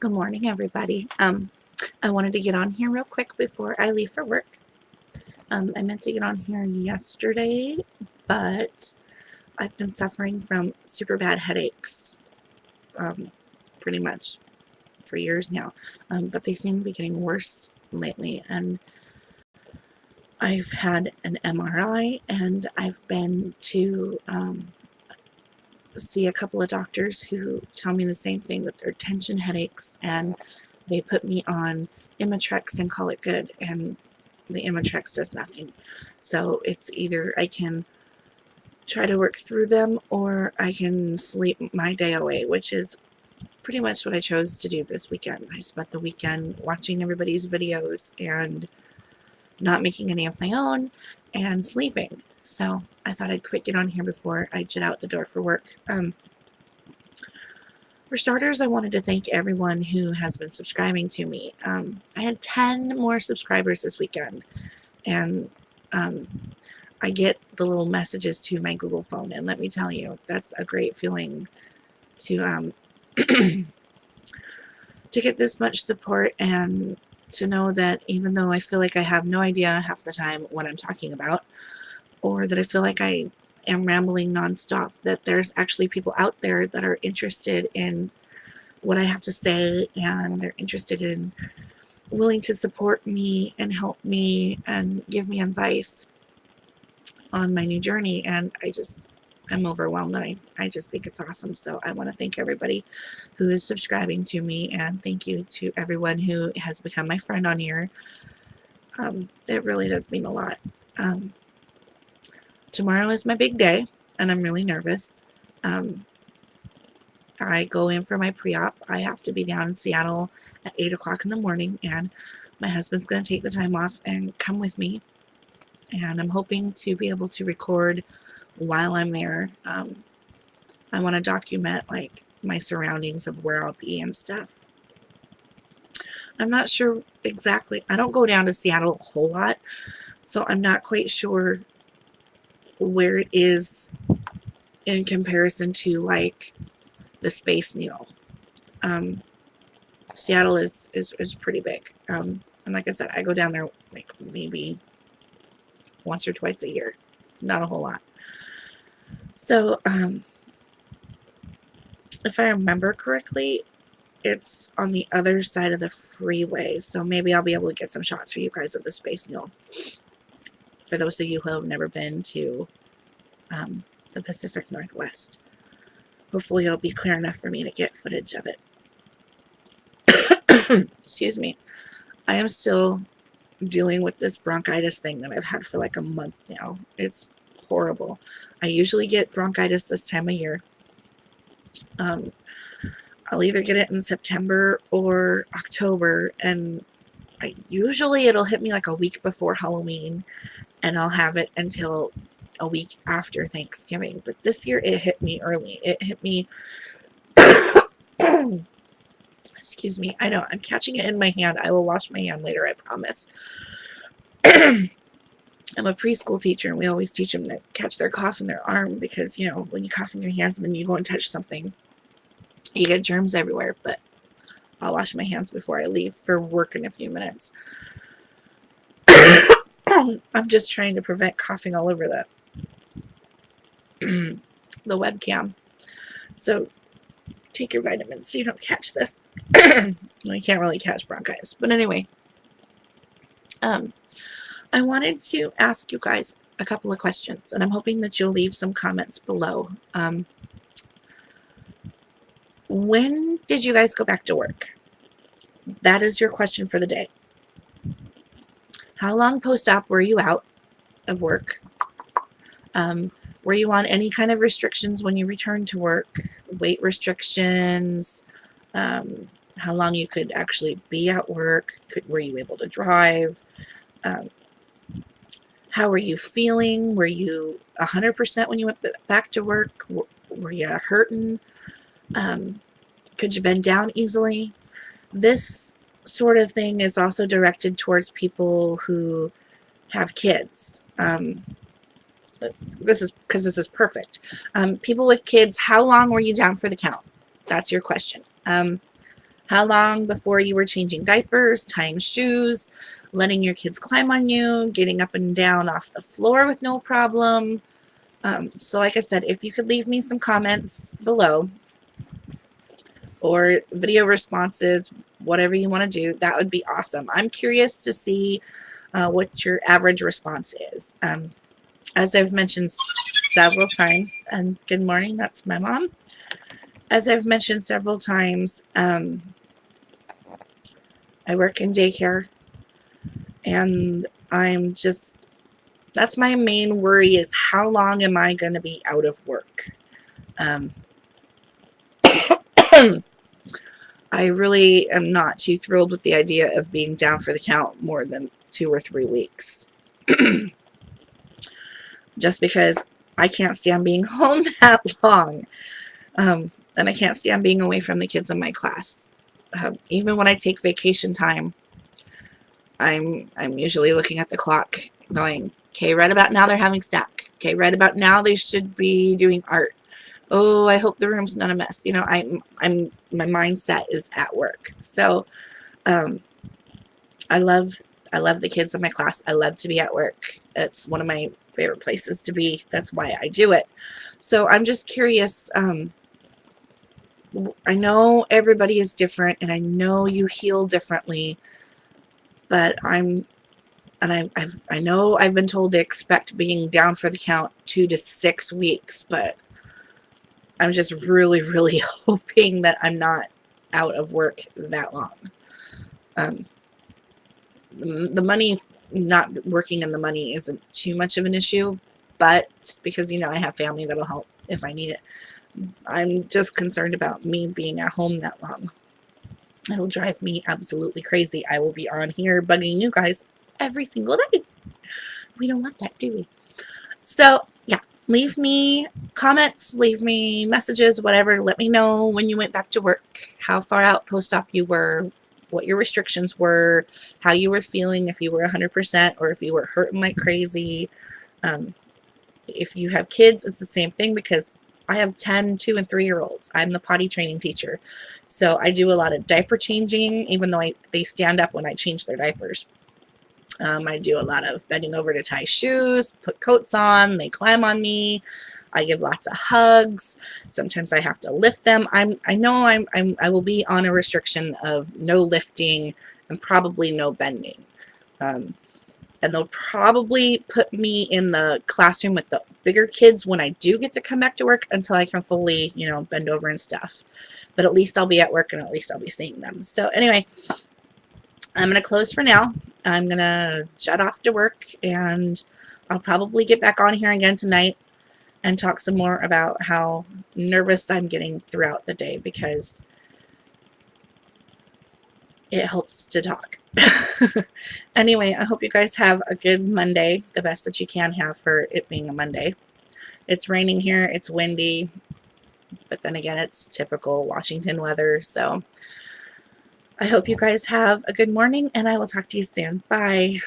Good morning, everybody. I wanted to get on here real quick before I leave for work. I meant to get on here yesterday, but I've been suffering from super bad headaches pretty much for years now. But they seem to be getting worse lately. And I've had an MRI, and I've been to see a couple of doctors who tell me the same thing, that they're tension headaches, and they put me on Imitrex and call it good, and the Imitrex does nothing. So it's either I can try to work through them or I can sleep my day away, which is pretty much what I chose to do this weekend. I spent the weekend watching everybody's videos and not making any of my own and sleeping. So I thought I'd quick get on here before I jet out the door for work. For starters, I wanted to thank everyone who has been subscribing to me. I had 10 more subscribers this weekend, and I get the little messages to my Google phone, and let me tell you, that's a great feeling to to get this much support, and to know that even though I feel like I have no idea half the time what I'm talking about, or that I feel like I am rambling nonstop, that there's actually people out there that are interested in what I have to say, and they're interested in willing to support me and help me and give me advice on my new journey. And I'm overwhelmed, and I just think it's awesome. So I want to thank everybody who is subscribing to me, and thank you to everyone who has become my friend on here. It really does mean a lot. Tomorrow is my big day, and I'm really nervous. I go in for my pre-op. I have to be down in Seattle at 8 o'clock in the morning, and my husband's going to take the time off and come with me. And I'm hoping to be able to record while I'm there. I want to document like my surroundings of where I'll be and stuff. I'm not sure exactly. I don't go down to Seattle a whole lot, so I'm not quite sure where it is in comparison to like the Space Needle. Seattle is pretty big, and like I said, I go down there like maybe once or twice a year, not a whole lot. So if I remember correctly, it's on the other side of the freeway, so maybe I'll be able to get some shots for you guys of the Space Needle, for those of you who have never been to the Pacific Northwest. Hopefully it'll be clear enough for me to get footage of it. Excuse me. I am still dealing with this bronchitis thing that I've had for like a month now. It's horrible. I usually get bronchitis this time of year. I'll either get it in September or October, and usually it'll hit me like a week before Halloween, and I'll have it until a week after Thanksgiving. But this year it hit me early. It hit me excuse me. I know, I'm catching it in my hand. I will wash my hand later, I promise. I'm a preschool teacher, and we always teach them to catch their cough in their arm, because, you know, when you cough in your hands and then you go and touch something, you get germs everywhere. But I'll wash my hands before I leave for work in a few minutes. I'm just trying to prevent coughing all over the webcam. So take your vitamins so you don't catch this. You can't really catch bronchitis. But anyway, I wanted to ask you guys a couple of questions, and I'm hoping that you'll leave some comments below. When did you guys go back to work? That is your question for the day. How long post-op were you out of work? Were you on any kind of restrictions when you returned to work? Weight restrictions? How long you could actually be at work? Were you able to drive? How were you feeling? Were you 100% when you went back to work? Were you hurting? Could you bend down easily? This sort of thing is also directed towards people who have kids. This is perfect. People with kids, how long were you down for the count? That's your question. How long before you were changing diapers, tying shoes, letting your kids climb on you, getting up and down off the floor with no problem? So like I said, if you could leave me some comments below or video responses, whatever you want to do, that would be awesome. I'm curious to see what your average response is. As I've mentioned several times, and good morning, that's my mom. As I've mentioned several times, I work in daycare, and that's my main worry, is how long am I going to be out of work? I really am not too thrilled with the idea of being down for the count more than 2 or 3 weeks. Just because I can't stand being home that long. And I can't stand being away from the kids in my class. Even when I take vacation time, I'm usually looking at the clock going, okay, right about now they're having snack. Okay, right about now they should be doing art. Oh, I hope the room's not a mess. You know, my mindset is at work. So I love the kids in my class. I love to be at work. It's one of my favorite places to be. That's why I do it. So I'm just curious. I know everybody is different, and I know you heal differently, but I know I've been told to expect being down for the count 2 to 6 weeks, but I'm just really, really hoping that I'm not out of work that long. The money, not working in the money isn't too much of an issue, but because, you know, I have family that'll help if I need it. I'm just concerned about me being at home that long. It'll drive me absolutely crazy. I will be on here bugging you guys every single day. We don't want that, do we? So, yeah, leave me comments, leave me messages, whatever. Let me know when you went back to work, how far out post-op you were, what your restrictions were, how you were feeling, if you were 100% or if you were hurting like crazy. If you have kids, it's the same thing, because I have 10, 2, and 3-year-olds. I'm the potty training teacher. So I do a lot of diaper changing, even though they stand up when I change their diapers. I do a lot of bending over to tie shoes, put coats on, they climb on me. I give lots of hugs. Sometimes I have to lift them. I know I will be on a restriction of no lifting and probably no bending. And they'll probably put me in the classroom with the bigger kids when I do get to come back to work, until I can fully, you know, bend over and stuff. But at least I'll be at work, and at least I'll be seeing them. So anyway, I'm going to close for now. I'm going to jet off to work, and I'll probably get back on here again tonight and talk some more about how nervous I'm getting throughout the day, because it helps to talk. Anyway, I hope you guys have a good Monday, the best that you can have for it being a Monday. It's raining here, it's windy, but then again, it's typical Washington weather. So I hope you guys have a good morning, and I will talk to you soon. Bye.